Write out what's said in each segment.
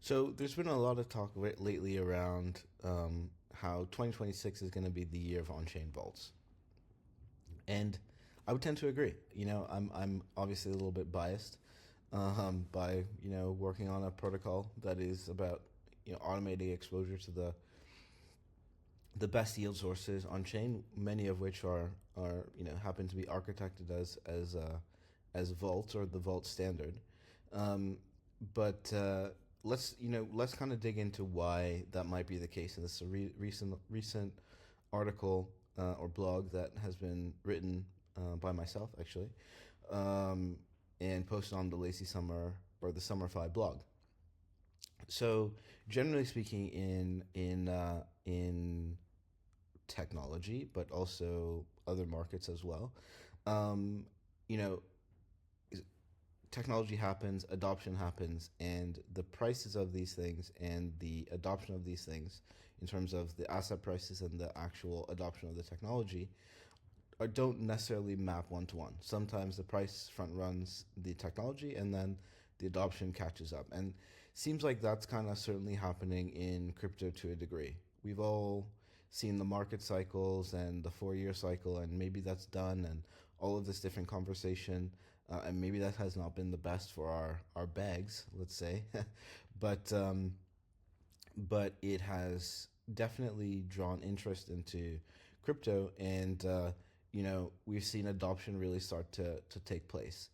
So there's been a lot of talk lately around how 2026 is going to be the year of on-chain vaults, and I would tend to agree. I'm obviously a little bit biased by working on a protocol that is about automating exposure to the best yield sources on chain, many of which are happen to be architected as vaults or the vault standard. But let's kind of dig into why that might be the case. And this is a recent article or blog that has been written by myself actually, um, and posted on the Lazy Summer or the Summer.fi blog. So generally speaking, in technology, but also other markets as well, um, you know, technology happens, adoption happens, and the prices of these things and the adoption of these things, in terms of the asset prices and the actual adoption of the technology, don't necessarily map one to one. Sometimes the price front runs the technology, and then the adoption catches up. And seems like that's kind of certainly happening in crypto to a degree. We've all seen the market cycles and the 4 year cycle, and maybe that's done, and all of this different conversation. And maybe that has not been the best for our bags, let's say, but but it has definitely drawn interest into crypto, and we've seen adoption really start to take place,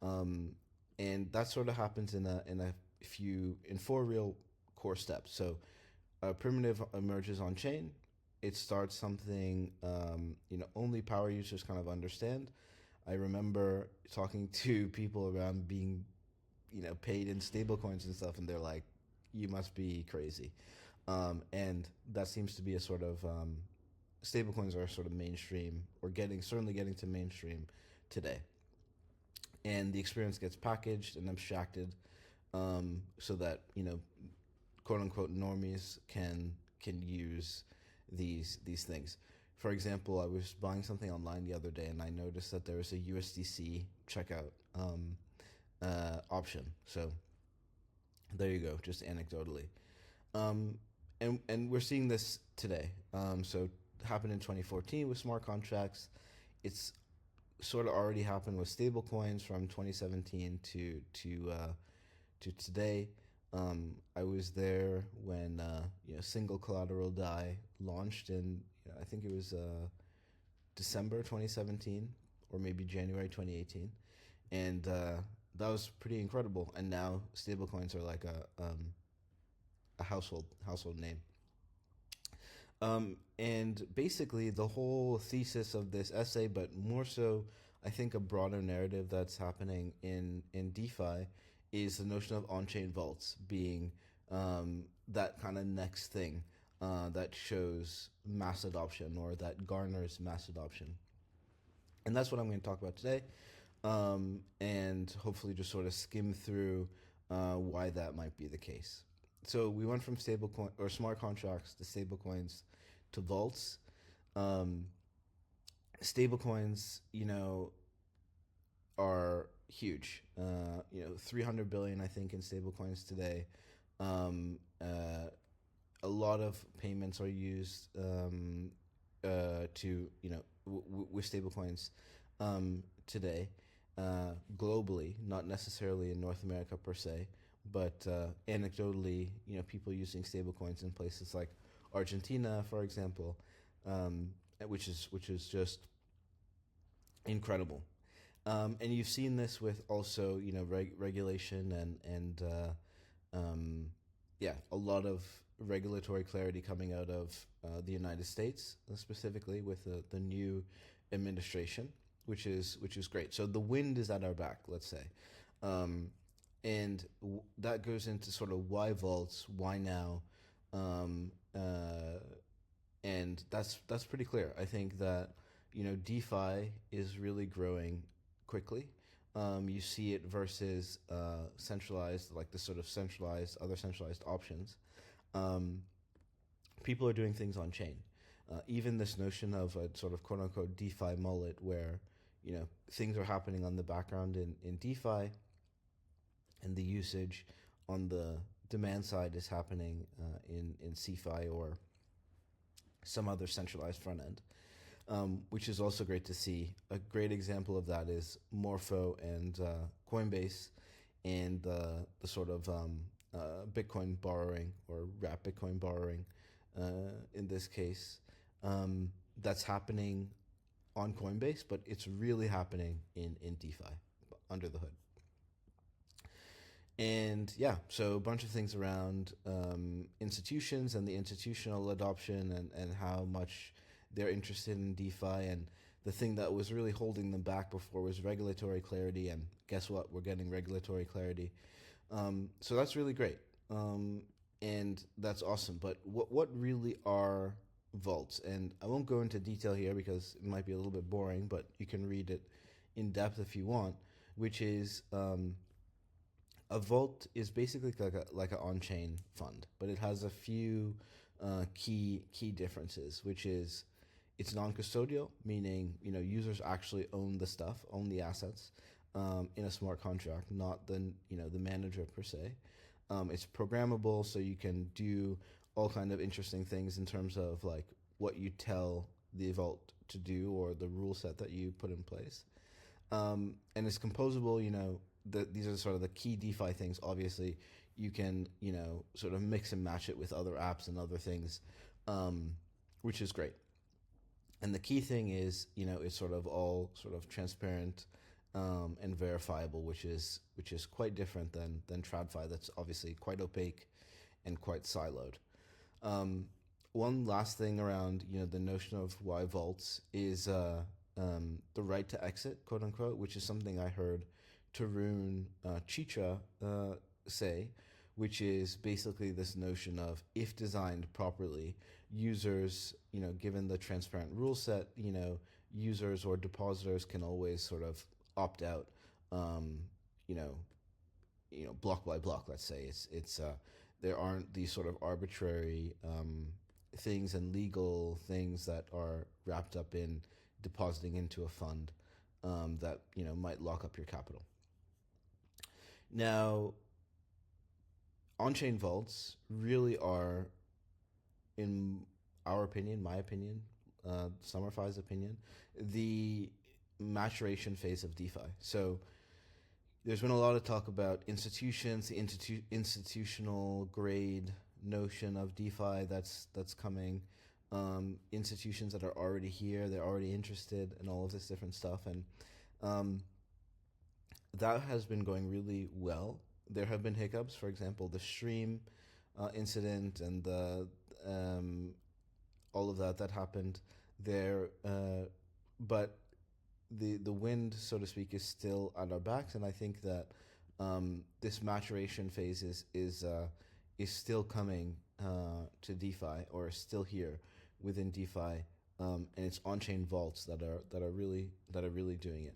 um, and that sort of happens in four real core steps. So a primitive emerges on chain. It starts something only power users kind of understand. I remember talking to people around being paid in stable coins and stuff, and they're like, you must be crazy. And that seems to be a sort of stablecoins are sort of mainstream, or certainly getting to mainstream today. And the experience gets packaged and abstracted, so that quote unquote normies can use these things. For example, I was buying something online the other day, and I noticed that there was a USDC checkout option. So there you go, just anecdotally. Um, and we're seeing this today. So it happened in 2014 with smart contracts. It's sort of already happened with stable coins from 2017 to today. I was there when single collateral DAI launched in I think it was December 2017, or maybe January 2018, and that was pretty incredible. And now stablecoins are like a household name. And basically, the whole thesis of this essay, but more so, I think a broader narrative that's happening in DeFi, is the notion of on-chain vaults being that kind of next thing that shows mass adoption, or that garners mass adoption. And that's what I'm going to talk about today, and hopefully just sort of skim through why that might be the case. So we went from stablecoin or smart contracts to stablecoins to vaults. Um, Stablecoins, are huge. 300 billion, I think, in stablecoins today. A lot of payments are used to with stablecoins today, globally, not necessarily in North America per se, but anecdotally, people using stablecoins in places like Argentina, for example, um, which is just incredible. And you've seen this with also regulation and yeah, a lot of regulatory clarity coming out of the United States, specifically with the new administration, which is great. So the wind is at our back, let's say, um, and that goes into sort of why vaults, why now, um, and that's pretty clear. I think that DeFi is really growing quickly. You see it versus centralized, like the sort of other centralized options. Um, People are doing things on chain. Even this notion of a sort of quote unquote DeFi mullet, where things are happening on the background in DeFi, and the usage on demand side is happening in CeFi or some other centralized front end, which is also great to see. A great example of that is Morpho and Coinbase and the sort of Bitcoin borrowing or wrap Bitcoin borrowing in this case. That's happening on Coinbase, but it's really happening in DeFi under the hood. And yeah, so a bunch of things around institutions and the institutional adoption and how much they're interested in DeFi. And the thing that was really holding them back before was regulatory clarity. And guess what? We're getting regulatory clarity. So that's really great. And that's awesome. But what really are vaults? And I won't go into detail here because it might be a little bit boring, but you can read it in depth if you want, which is a vault is basically like an on-chain fund, but it has a few key differences, which is it's non-custodial, meaning users actually own the stuff, own the assets in a smart contract, not the manager per se. It's programmable, so you can do all kind of interesting things in terms of like what you tell the vault to do or the rule set that you put in place. And it's composable. These are sort of the key DeFi things. Obviously, you can sort of mix and match it with other apps and other things, which is great. And the key thing is it's sort of all sort of transparent and verifiable, which is quite different than TradFi. That's obviously quite opaque and quite siloed. One last thing around the notion of why vaults is the right to exit, quote unquote, which is something I heard Tarun Chicha say, which is basically this notion of if designed properly, users, given the transparent rule set, users or depositors can always sort of opt out, block by block. Let's say it's there aren't these sort of arbitrary things and legal things that are wrapped up in depositing into a fund that might lock up your capital. Now, on-chain vaults really are, in our opinion, my opinion, Summer.fi's opinion, the maturation phase of DeFi. So there's been a lot of talk about institutions, the institutional grade notion of DeFi that's coming, institutions that are already here, they're already interested in all of this different stuff, and that has been going really well. There have been hiccups, for example, the stream incident and the all of that happened there, but the wind, so to speak, is still at our backs, and I think that this maturation phase is still coming to DeFi, or is still here within DeFi, and it's on-chain vaults that are really doing it.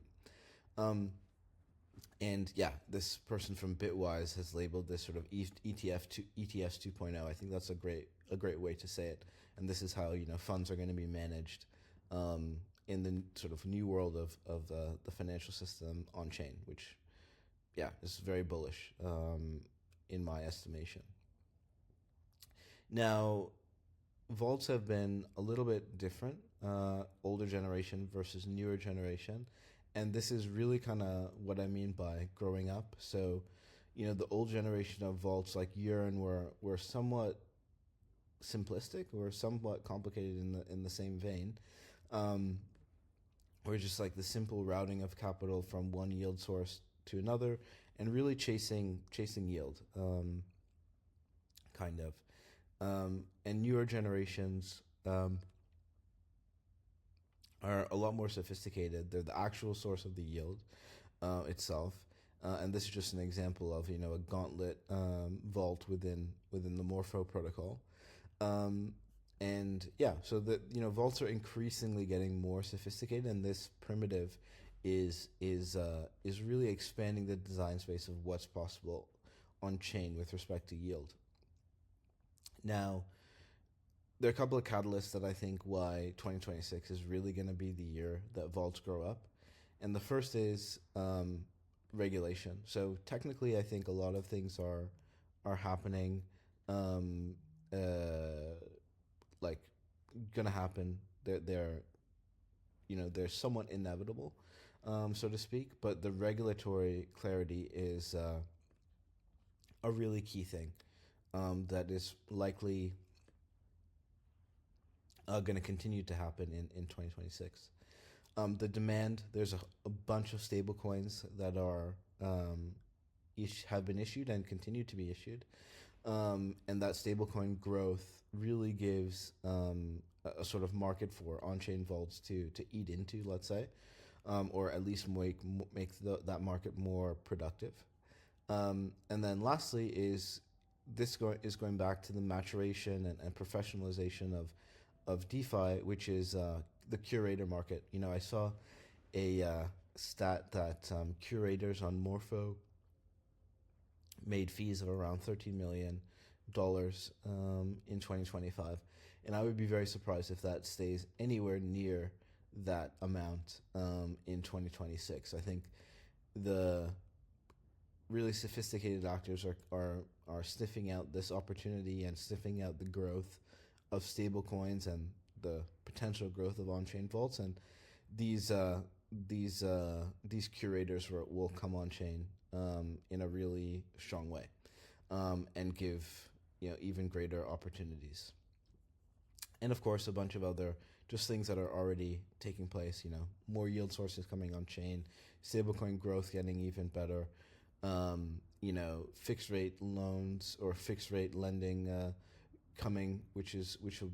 And yeah, this person from Bitwise has labeled this sort of ETFs 2.0. I think that's a great way to say it. And this is how funds are going to be managed in the sort of new world of the financial system on chain, which is very bullish in my estimation. Now, vaults have been a little bit different, older generation versus newer generation. And this is really kind of what I mean by growing up. So, the old generation of vaults like Yearn were somewhat simplistic or somewhat complicated in the same vein. Or just like the simple routing of capital from one yield source to another, and really chasing yield, kind of. And newer generations are a lot more sophisticated. They're the actual source of the yield itself, and this is just an example of a gauntlet vault within the Morpho protocol, and so the vaults are increasingly getting more sophisticated, and this primitive is really expanding the design space of what's possible on chain with respect to yield. Now, there are a couple of catalysts that I think why 2026 is really going to be the year that vaults grow up. And the first is regulation. So technically, I think a lot of things are are happening, um, uh, like gonna happen. They're they're somewhat inevitable, so to speak. But the regulatory clarity is a really key thing that is likely going to continue to happen in 2026. The demand, there's a bunch of stable coins that are have been issued and continue to be issued. And that stablecoin growth really gives a sort of market for on-chain vaults to eat into, let's say, or at least make that market more productive. And then lastly is is going back to the maturation and professionalization of DeFi, which is the curator market. I saw a stat that curators on Morpho made fees of around $13 million in 2025, and I would be very surprised if that stays anywhere near that amount in 2026. I think the really sophisticated actors are sniffing out this opportunity and sniffing out the growth of stable coins and the potential growth of on-chain vaults, and these these curators will come on chain in a really strong way, and give even greater opportunities. And of course, a bunch of other just things that are already taking place. More yield sources coming on chain, stablecoin growth getting even better. Fixed rate loans or fixed rate lending coming, which will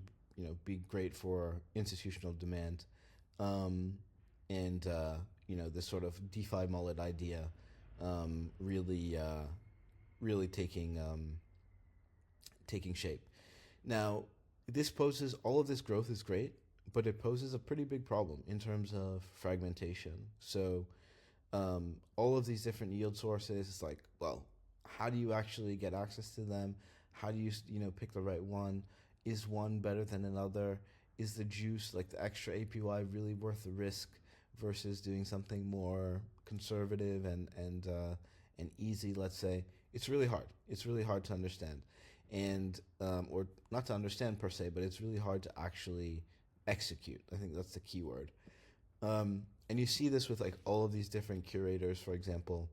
be great for institutional demand, and this sort of DeFi mullet idea really taking shape. Now, all of this growth is great, but it poses a pretty big problem in terms of fragmentation. So all of these different yield sources, it's like, well, how do you actually get access to them? How do you pick the right one? Is one better than another? Is the juice, like the extra APY, really worth the risk versus doing something more conservative and easy? Let's say it's really hard. It's really hard to understand, and or not to understand per se, but it's really hard to actually execute. I think that's the key word. And you see this with like all of these different curators, for example.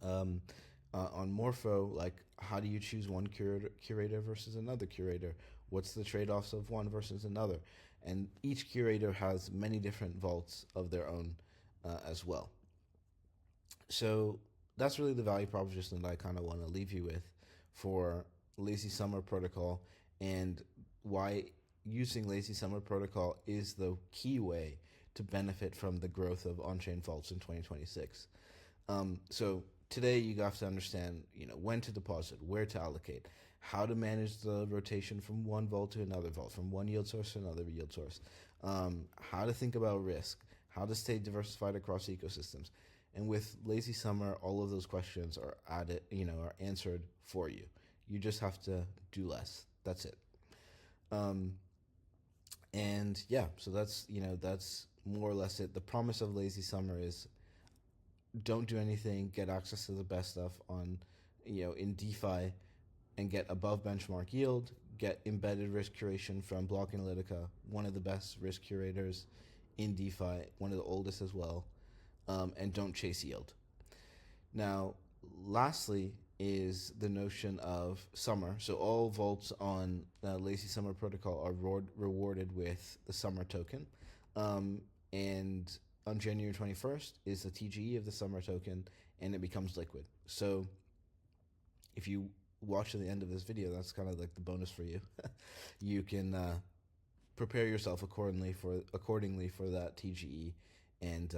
On Morpho, like how do you choose one curator versus another curator? What's the trade-offs of one versus another? And each curator has many different vaults of their own as well. So that's really the value proposition that I kind of want to leave you with for Lazy Summer Protocol, and why using Lazy Summer Protocol is the key way to benefit from the growth of on-chain vaults in 2026. So today you have to understand, when to deposit, where to allocate, how to manage the rotation from one vault to another vault, from one yield source to another yield source, how to think about risk, how to stay diversified across ecosystems. And with Lazy Summer, all of those questions are are answered for you. You just have to do less. That's it. And yeah, so that's more or less it. The promise of Lazy Summer is don't do anything, get access to the best stuff on, in DeFi, and get above benchmark yield, get embedded risk curation from Block Analytica, one of the best risk curators in DeFi, one of the oldest as well, and don't chase yield. Now, lastly is the notion of Summer. So all vaults on Lazy Summer Protocol are rewarded with the Summer token. And on January 21st is the TGE of the Summer token, and it becomes liquid. So if you watch to the end of this video, that's kind of like the bonus for you. You can prepare yourself accordingly for that TGE, and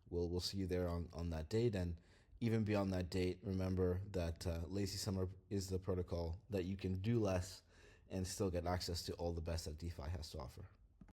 we'll see you there on that date. And even beyond that date, remember that Lazy Summer is the protocol that you can do less and still get access to all the best that DeFi has to offer.